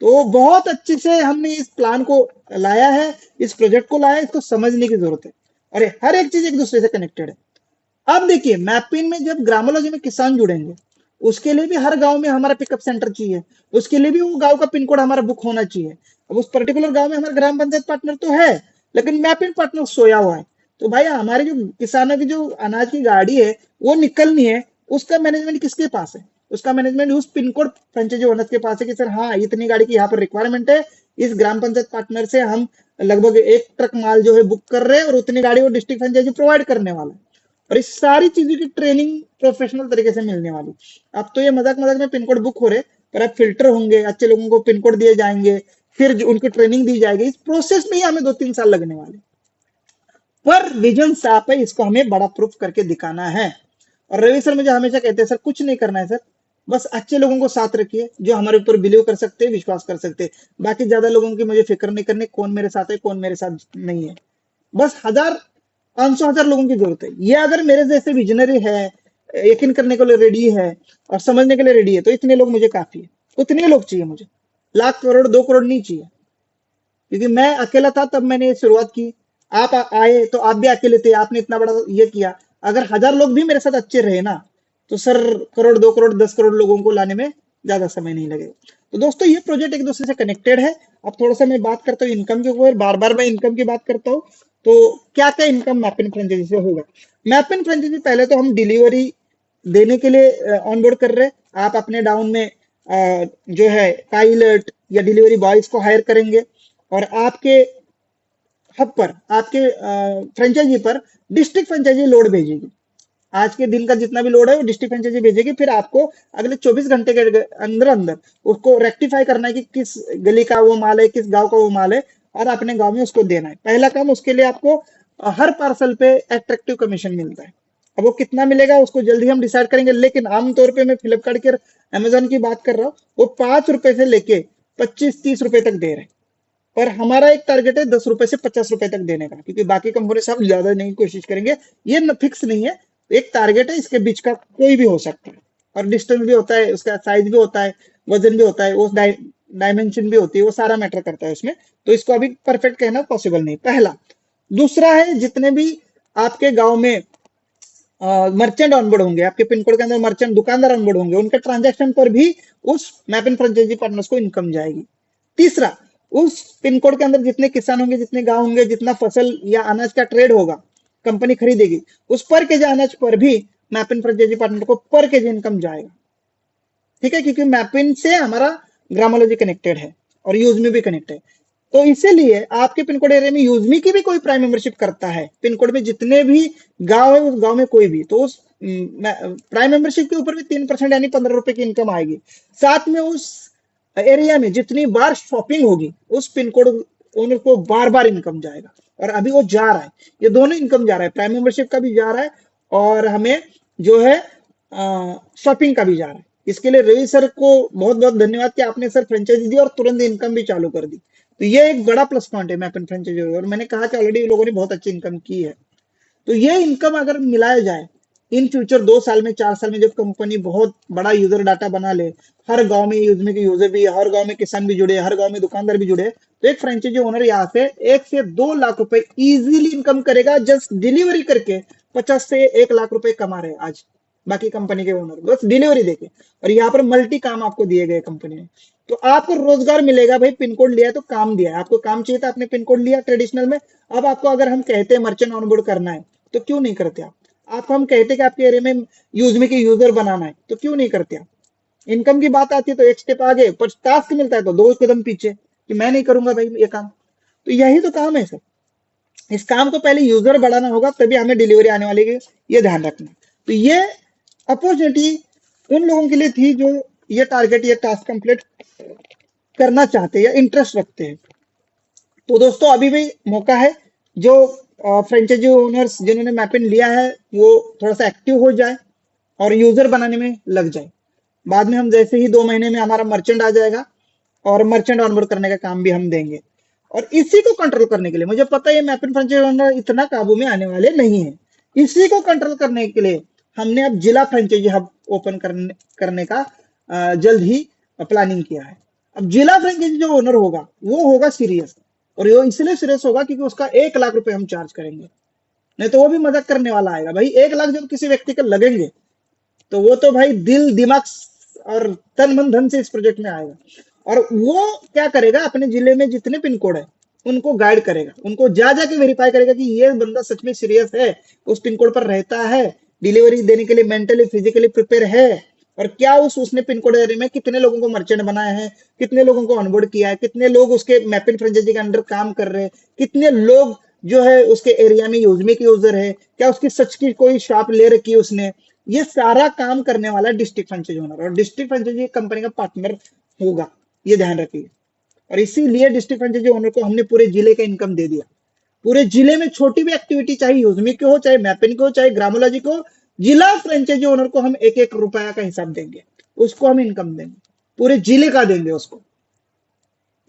तो बहुत अच्छे से हमने इस प्लान को लाया है, इस प्रोजेक्ट को लाया है, इसको समझने की जरूरत है, और हर एक चीज एक दूसरे से कनेक्टेड है। अब देखिए मैपिंग में जब ग्रामोलॉजी में किसान जुड़ेंगे उसके लिए भी हर गांव में हमारा पिकअप सेंटर चाहिए, उसके लिए भी वो गांव का पिन कोड हमारा बुक होना चाहिए। अब उस पर्टिकुलर गांव में हमारा ग्राम पंचायत पार्टनर तो है लेकिन मैपिंग पार्टनर सोया हुआ है, तो भाई हमारे जो किसानों की जो अनाज की गाड़ी है वो निकलनी है, उसका मैनेजमेंट किसके पास है? उसका मैनेजमेंट उस पिन कोड फ्रेंचाइजी ओनर के पास है कि सर हाँ इतनी गाड़ी की यहाँ पर रिक्वायरमेंट है, इस ग्राम पंचायत पार्टनर से हम लगभग 1 ट्रक माल जो है बुक कर रहे हैं और उतनी गाड़ी वो डिस्ट्रिक्ट फ्रेंचाइजी प्रोवाइड करने वाला है, और इस सारी चीजों की ट्रेनिंग प्रोफेशनल तरीके से मिलने वाली। अब तो ये मजाक मजाक में पिन कोड बुक हो रहे, पर अब फिल्टर होंगे, अच्छे लोगों को पिन कोड दिए जाएंगे, फिर उनकी ट्रेनिंग दी जाएगी, इस प्रोसेस में ही हमें 2-3 साल लगने वाले। पर विजन साफ है, इसको हमें बड़ा प्रूफ करके दिखाना है। और रवि सर मुझे हमेशा कहते हैं सर कुछ नहीं करना है सर, बस अच्छे लोगों को साथ रखिए जो हमारे ऊपर बिलीव कर सकते हैं, विश्वास कर सकते हैं, बाकी ज्यादा लोगों की मुझे फिक्र नहीं करनी, कौन मेरे साथ है कौन मेरे साथ नहीं है। बस 1000-500,000 लोगों की जरूरत है। ये अगर मेरे जैसे विजनरी है, यकीन करने के लिए रेडी है और समझने के लिए रेडी है, तो इतने लोग मुझे काफी है। उतने लोग चाहिए मुझे, लाख करोड़ 2 करोड़ नहीं चाहिए, क्योंकि मैं अकेला था तब मैंने शुरुआत की, आप आए तो आप भी अकेले थे, आपने इतना बड़ा ये किया। अगर 1000 लोग भी मेरे साथ अच्छे रहे ना तो सर करोड़ 2 करोड़ 10 करोड़ लोगों को लाने में ज्यादा समय नहीं लगेगा। तो दोस्तों ये प्रोजेक्ट एक दूसरे से कनेक्टेड है। अब थोड़ा सा मैं बात करता हूँ इनकम के ऊपर, बार बार मैं इनकम की बात करता हूँ। तो क्या क्या इनकम मैप इन फ्रेंचाइजी से होगा? मैप इन फ्रेंचाइजी पहले तो हम डिलीवरी देने के लिए ऑनबोर्ड कर रहे हैं। आप अपने डाउन में जो है पायलट या डिलीवरी बॉयज को हायर करेंगे और आपके हब पर, आपके फ्रेंचाइजी पर डिस्ट्रिक्ट फ्रेंचाइजी लोड भेजेगी। आज के दिन का जितना भी लोड है वो डिस्ट्रिक्ट फ्रेंचाइजी भेजेगी। फिर आपको अगले 24 घंटे के अंदर अंदर उसको रेक्टिफाई करना है कि किस गली का वो माल है, किस गांव का वो माल है, और अपने गांव में उसको देना है। पहला काम, उसके लिए आपको हर पार्सल पे एट्रैक्टिव कमीशन मिलता है। अब वो कितना मिलेगा उसको जल्दी हम डिसाइड करेंगे, लेकिन आमतौर पे मैं फ्लिपकार्ट के अमेजोन की बात कर रहा हूँ, वो 5 रुपए से लेके 25-30 रुपए तक दे रहे हैं। पर हमारा एक टारगेट है 10 रुपए से 50 रुपए तक देने का, क्योंकि बाकी कंपनी से हम ज्यादा नहीं कोशिश करेंगे। ये फिक्स नहीं है, एक टारगेट है, इसके बीच का कोई भी हो सकता है। और डिस्टेंस भी होता है, उसका साइज भी होता है, वजन भी होता है, वो डायमेंशन भी होती है, वो सारा मैटर करता है उसमें। तो इसको अभी परफेक्ट कहना पॉसिबल नहीं, पहला। दूसरा है, जितने भी आपके गांव में मर्चेंट ऑनबोर्ड होंगे, आपके पिन कोड के अंदर मर्चेंट दुकानदार ऑनबोर्ड होंगे, उनके ट्रांजैक्शन पर भी उस मैप इन फ्रेंचाइजी पार्टनर्स को इनकम जाएगी। तीसरा, उस पिन कोड के अंदर जितने किसान होंगे, जितने गांव होंगे, जितना फसल या अनाज का ट्रेड होगा, कंपनी खरीदेगी, उस पर केजी अनाज पर भी मैप इन फ्रेंचाइजी पार्टनर को पर केजी इनकम जाएगा। ठीक है, क्योंकि मैप इन से हमारा ग्रामोलॉजी कनेक्टेड है और यूजमी भी कनेक्ट है। तो इसीलिए आपके पिन कोड एरिया में यूजमी की भी कोई प्राइम मेंबरशिप करता है, पिन कोड में जितने भी गांव है उस गांव में कोई भी, तो उस प्राइम मेंबरशिप के ऊपर भी 3% यानी 15 रुपए की इनकम आएगी। साथ में उस एरिया में जितनी बार शॉपिंग होगी, उस पिन कोड ओनर को बार बार इनकम जाएगा। और अभी वो जा रहा है, ये दोनों इनकम जा रहा है, प्राइम मेंबरशिप का भी जा रहा है और हमें जो है शॉपिंग का भी जा रहा है। इसके लिए रवि सर को बहुत बहुत धन्यवाद कि आपने सर फ्रेंचाइजी दी और तुरंत इनकम भी चालू कर दी। तो ये एक बड़ा प्लस पॉइंट है मैप इन फ्रेंचाइजी, और मैंने कहा कि ऑलरेडी लोगों ने बहुत अच्छी इनकम की है। तो ये इनकम अगर मिलाया जाए इन फ्यूचर 2 साल में, 4 साल में, जब कंपनी बहुत बड़ा यूजर डाटा बना ले, हर गांव में यूजमी के यूजर भी, हर गांव में किसान भी जुड़े, हर गांव में दुकानदार भी जुड़े, तो एक फ्रेंचाइजी ओनर यहाँ से 1 से 2 लाख रुपए इजीली इनकम करेगा, जस्ट डिलीवरी करके 50 से 1 लाख रुपए कमा रहे आज बाकी कंपनी के ओनर, बस डिलीवरी देके। और यहाँ पर मल्टी काम आपको दिए गए कंपनी ने, तो आपको रोजगार मिलेगा। भाई पिन कोड लिया है तो काम दिया है, आपको काम चाहिए था, आपने पिन कोड लिया ट्रेडिशनल में। अब आपको अगर हम कहते हैं मर्चेंट ऑनबोर्ड करना है तो क्यों नहीं करते आप? आपको हम कहते हैं कि आपके एरिया में यूजमी के यूजर बनाना है तो क्यों नहीं करते आप? इनकम की बात आती है तो एक स्टेप आगे, पर टास्क मिलता है तो 2 कदम पीछे कि मैं नहीं करूंगा भाई ये काम। तो यही तो काम है सर, इस काम को पहले यूजर बढ़ाना होगा, तभी हमें डिलीवरी आने वाली है, ये ध्यान रखना। तो ये अपॉर्चुनिटी उन लोगों के लिए थी जो ये टारगेट, ये टास्क कंप्लीट करना चाहते हैं या इंटरेस्ट रखते हैं। तो दोस्तों अभी भी मौका है, जो फ्रेंचाइजी ओनर्स जिन्होंने मैप इन लिया है वो थोड़ा सा एक्टिव हो जाए और यूजर बनाने में लग जाए। बाद में हम जैसे ही 2 महीने में हमारा मर्चेंट आ जाएगा और मर्चेंट ऑनबोर्ड करने का काम भी हम देंगे। और इसी को कंट्रोल करने के लिए, मुझे पता है मैप इन फ्रेंचाइजी ओनर इतना काबू में आने वाले नहीं है, इसी को कंट्रोल करने के लिए हमने अब जिला फ्रेंचाइजी हब ओपन करने का जल्द ही प्लानिंग किया है। अब जिला फ्रेंचाइजी जो ओनर होगा वो होगा सीरियस, और वो इसलिए सीरियस होगा क्योंकि उसका 1 लाख रुपए हम चार्ज करेंगे, नहीं तो वो भी मजाक करने वाला आएगा। भाई 1 लाख जब किसी व्यक्ति के लगेंगे तो वो तो भाई दिल दिमाग और तन मन धन से इस प्रोजेक्ट में आएगा। और वो क्या करेगा, अपने जिले में जितने पिन कोड है उनको गाइड करेगा, उनको जा जाके वेरीफाई करेगा कि ये बंदा सच में सीरियस है, उस पिन कोड पर रहता है, डिलीवरी देने के लिए मेंटली फिजिकली प्रिपेयर है, और क्या उसने पिन कोड एरिया में कितने लोगों को मर्चेंट बनाया है, कितने लोगों को ऑनबोर्ड किया है, कितने लोग उसके मैप इन फ्रेंचाइजी के अंडर काम कर रहे हैं, कितने लोग जो है उसके एरिया में यूजमी के यूजर है, क्या उसकी सच की कोई शॉप ले रखी है उसने। ये सारा काम करने वाला डिस्ट्रिक्ट फ्रेंचाइजी ओनर, और डिस्ट्रिक्ट फ्रेंचाइजी कंपनी का पार्टनर होगा, ये ध्यान रखिए। और इसीलिए डिस्ट्रिक्ट फ्रेंचाइजी ओनर को हमने पूरे जिले का इनकम दे दिया। पूरे जिले में छोटी भी एक्टिविटी, चाहे यूजमी की हो, चाहे मैपिन की हो, चाहे ग्रामोलॉजी को, जिला फ्रेंचाइजी ओनर को हम 1-1 रुपया का हिसाब देंगे, उसको हम इनकम देंगे, पूरे जिले का देंगे उसको।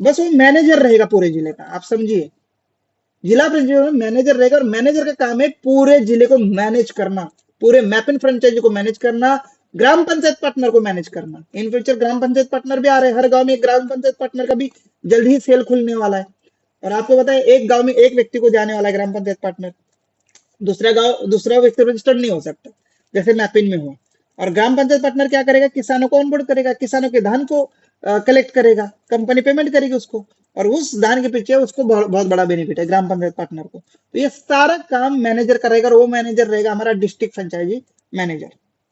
बस वो मैनेजर रहेगा पूरे जिले का, आप समझिए, जिला फ्रेंचाइजी ओनर मैनेजर रहेगा, और मैनेजर का काम है पूरे जिले को मैनेज करना, पूरे मैप इन फ्रेंचाइजी को मैनेज करना, ग्राम पंचायत पार्टनर को मैनेज करना। In future gram panchayat partner भी आ रहे हैं, हर गांव में एक ग्राम पंचायत पार्टनर का भी जल्द ही सेल खुलने वाला है। और आपको पता है एक गांव में एक व्यक्ति को जाने वाला है ग्राम पंचायत पार्टनर, दूसरा व्यक्ति रजिस्टर्ड नहीं हो सकता जैसे मैपिन में हुआ। और ग्राम पंचायत पार्टनर क्या करेगा, किसानों को ऑनबोर्ड करेगा, किसानों के धान को कलेक्ट करेगा, कंपनी पेमेंट करेगी उसको, और उस धान के पीछे उसको बहुत बड़ा बेनिफिट है ग्राम पंचायत पार्टनर को। तो ये सारा काम मैनेजर करेगा, और वो मैनेजर रहेगा हमारा डिस्ट्रिक्ट फ्रेंचाइजी मैनेजर,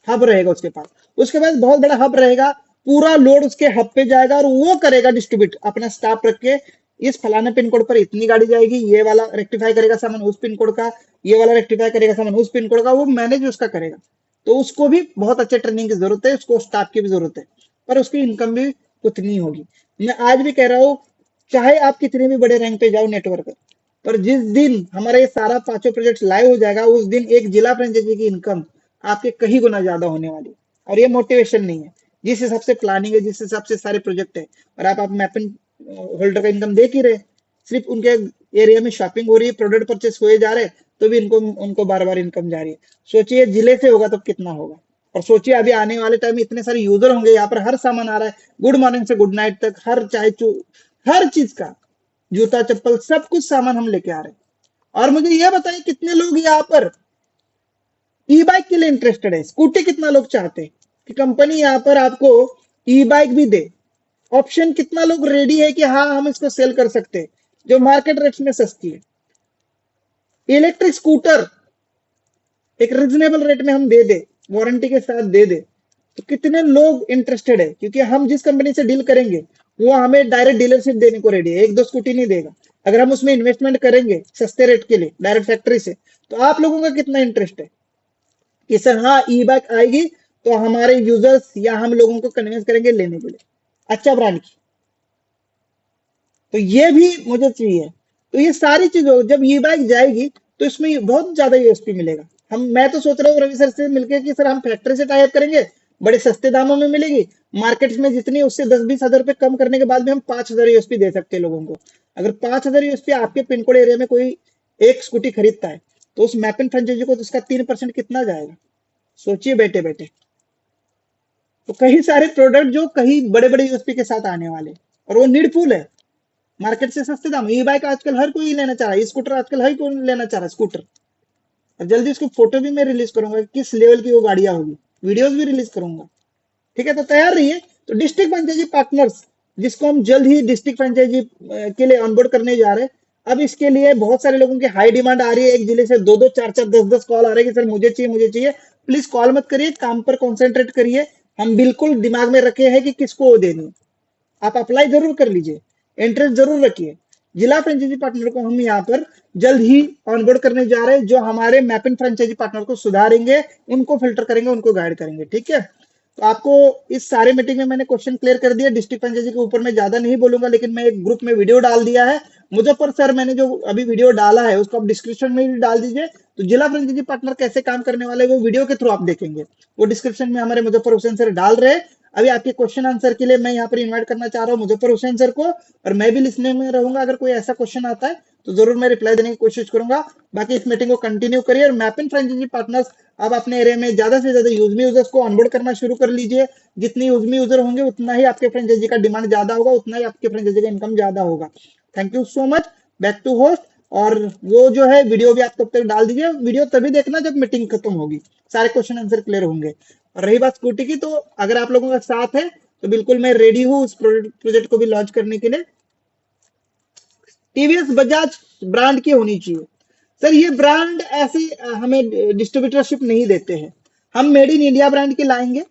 हब रहेगा उसके पास। उसके बाद बहुत बड़ा हब रहेगा, पूरा लोड उसके हब पे जाएगा, और वो करेगा डिस्ट्रीब्यूट अपना स्टाफ रख के, इस फलाने पिन कोड पर इतनी गाड़ी जाएगी, ये वाला रेक्टिफाई करेगा सामान उस पिन कोड का, ये वाला रेक्टिफाई करेगा सामान उस पिन कोड का, वो मैनेज उसका करेगा। तो उसको भी बहुत अच्छे ट्रेनिंग की जरूरत है, उसको स्टाफ की भी जरूरत है, पर उसकी इनकम भी उतनी होगी। मैं आज भी कह रहा हूँ, चाहे आप कितने भी बड़े रैंक पे जाओ नेटवर्क पर, जिस दिन हमारा ये सारा 5 प्रोजेक्ट लाइव हो जाएगा, उस दिन एक जिला फ्रेंचाइजी की इनकम आपके कहीं गुना ज्यादा होने वाली। और ये मोटिवेशन नहीं है, जिस हिसाब से प्लानिंग है, जिस हिसाब से सारे प्रोजेक्ट है, और आप मैपिंग होल्डर का इनकम देख ही रहे, सिर्फ उनके एरिया में शॉपिंग हो रही है, प्रोडक्ट परचेस हुए जा रहे, तो भी उनको बार बार इनकम जा रही है। सोचिए जिले से होगा तो कितना होगा, और सोचिए अभी आने वाले टाइम में इतने सारे यूजर होंगे, यहाँ पर हर सामान आ रहा है, गुड मॉर्निंग से गुड नाइट तक, हर चाहे हर चीज का, जूता चप्पल सब कुछ सामान हम लेके आ रहे हैं। और मुझे यह बताइए कितने लोग यहाँ पर ई बाइक के लिए इंटरेस्टेड है, स्कूटी कितना लोग चाहते हैं कि कंपनी यहाँ पर आपको ई बाइक भी दे, ऑप्शन कितना लोग रेडी है कि हाँ हम इसको सेल कर सकते हैं जो मार्केट रेट में सस्ती है। इलेक्ट्रिक स्कूटर एक रिजनेबल रेट में हम दे दे, वारंटी के साथ दे दे, तो कितने लोग इंटरेस्टेड है, क्योंकि हम जिस कंपनी से डील करेंगे वो हमें डायरेक्ट डीलरशिप देने को रेडी है, एक दो स्कूटी नहीं देगा। अगर हम उसमें इन्वेस्टमेंट करेंगे सस्ते रेट के लिए डायरेक्ट फैक्ट्री से, तो आप लोगों का कितना इंटरेस्ट है कि सर हाँ ई बाइक आएगी तो हमारे यूजर्स या हम लोगों को कन्विंस करेंगे लेने के लिए अच्छा ब्रांड की। तो ये भी मुझे चाहिए। तो ये सारी चीजों जब ई बाइक जाएगी तो इसमें बहुत ज्यादा यूएसपी मिलेगा। मैं तो सोच रहा हूँ रवि सर से मिलकर कि सर हम फैक्ट्री से टाइप करेंगे, बड़े सस्ते दामों में मिलेगी, मार्केट में जितनी उससे 10-20 हजार रुपए कम करने के बाद भी हम 5,000 यूएसपी दे सकते हैं लोगों को। अगर 5,000 यूएसपी आपके पिन कोड एरिया में कोई एक स्कूटी खरीदता है तो उस मैपिंग फ्रेंचाइजी को तो उसका 3% कितना जाएगा, सोचिए बैठे बैठे। तो कई सारे प्रोडक्ट जो कहीं बड़े बड़े यूएसपी के साथ आने वाले, और वो नीडफुल है, मार्केट से सस्ते दाम। ई बाइक आजकल हर कोई लेना चाह रहा है, स्कूटर आजकल हर कोई लेना चाह रहा है स्कूटर। और जल्दी उसकी फोटो भी मैं रिलीज करूंगा किस लेवल की वो गाड़ियां होगी, वीडियोस भी रिलीज करूंगा। ठीक है, तो तैयार रहिए। तो डिस्ट्रिक्ट फ्रेंचाइजी पार्टनर्स जिसको हम जल्द ही डिस्ट्रिक्ट फ्रेंचाइजी के लिए ऑनबोर्ड करने जा रहे हैं, अब इसके लिए बहुत सारे लोगों की हाई डिमांड आ रही है, एक जिले से 2-2 4-4 10-10 कॉल आ रहे हैं कि सर मुझे चाहिए मुझे चाहिए। प्लीज कॉल मत करिए, काम पर कॉन्सेंट्रेट करिए। हम बिल्कुल दिमाग में रखे हैं कि किसको वो देनी है, आप अप्लाई जरूर कर लीजिए, इंटरेस्ट जरूर रखिए। जिला फ्रेंचाइजी पार्टनर को हम यहाँ पर जल्द ही ऑनबोर्ड करने जा रहे हैं, जो हमारे मैपिंग फ्रेंचाइजी पार्टनर को सुधारेंगे, उनको फिल्टर करेंगे, उनको गाइड करेंगे। ठीक है, तो आपको इस सारे मीटिंग में मैंने क्वेश्चन क्लियर कर दिया। डिस्ट्रिक्ट फ्रेंचाइजी के ऊपर मैं ज्यादा नहीं बोलूंगा, लेकिन मैं एक ग्रुप में वीडियो डाल दिया है। मुजफ्फर सर मैंने जो अभी वीडियो डाला है उसको आप डिस्क्रिप्शन में भी डाल दीजिए, तो जिला फ्रेंचाइजी पार्टनर कैसे काम करने वाले वो वीडियो के थ्रू आप देखेंगे, वो डिस्क्रिप्शन में हमारे मुजफ्फर हुसैन सर डाल रहे हैं। अभी आपके क्वेश्चन आंसर के लिए मैं यहाँ पर इन्वाइट करना चाह रहा हूँ मुजफ्फर हुसैन सर को, और मैं भी लिसनिंग में रहूंगा। अगर कोई ऐसा क्वेश्चन आता है तो जरूर मैं रिप्लाई देने की कोशिश करूंगा। बाकी इस मीटिंग को कंटिन्यू करिए, और मैपिंग फ्रेंचाइजी पार्टनर्स आप अपने एरिया में ज्यादा से ज्यादा यूजमी यूजर्स को ऑनबोर्ड करना शुरू कर लीजिए। जितनी यूजमी यूजर होंगे उतना ही आपके फ्रेंचाइजी का डिमांड ज्यादा होगा, उतना ही आपके फ्रेंचाइजी का इनकम ज्यादा होगा। Thank you so much, back to host. और वो जो है वीडियो भी आप तब तक डाल दीजिए, वीडियो तभी देखना जब मीटिंग खत्म होगी, सारे क्वेश्चन आंसर क्लियर होंगे। और रही बात स्कूटी की, तो अगर आप लोगों का साथ है तो बिल्कुल मैं रेडी हूँ उस प्रोजेक्ट को भी लॉन्च करने के लिए। टीवीएस बजाज ब्रांड की होनी चाहिए। सर ये ब्रांड ऐसे हमें डिस्ट्रीब्यूटरशिप नहीं देते हैं, हम मेड इन इंडिया ब्रांड की लाएंगे,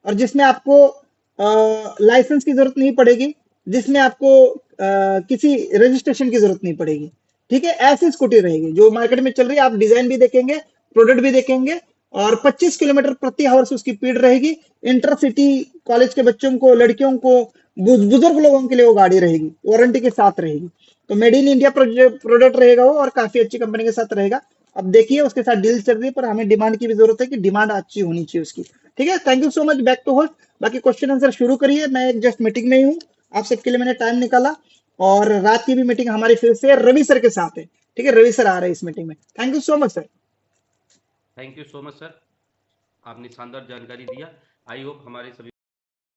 और जिसमें आपको लाइसेंस की जरूरत नहीं पड़ेगी, जिसमें आपको किसी रजिस्ट्रेशन की जरूरत नहीं पड़ेगी। ठीक है, ऐसी स्कूटी रहेगी जो मार्केट में चल रही है। आप डिजाइन भी देखेंगे, प्रोडक्ट भी देखेंगे, और 25 किलोमीटर प्रति आवर से उसकी स्पीड रहेगी। इंटरसिटी कॉलेज के बच्चों को, लड़कियों को, बुजुर्ग लोगों के लिए वो गाड़ी रहेगी, वारंटी के साथ रहेगी। तो मेड इन इंडिया प्रोडक्ट रहेगा वो, और काफी अच्छी कंपनी के साथ रहेगा। अब देखिए उसके साथ डील चल रही है, पर हमें डिमांड की भी जरूरत है कि डिमांड अच्छी होनी चाहिए उसकी। ठीक है, thank you so much, back to host. बाकी क्वेश्चन आंसर शुरू करिए, मैं एक जस्ट मीटिंग में ही हूँ, आप सबके लिए मैंने टाइम निकाला। और रात की भी मीटिंग हमारी फिर से रवि सर के साथ है। ठीक है, रवि सर आ रहे हैं इस मीटिंग में। Thank you so much sir. Thank you so much sir, आपने शानदार जानकारी दिया। आई होप हमारे सभी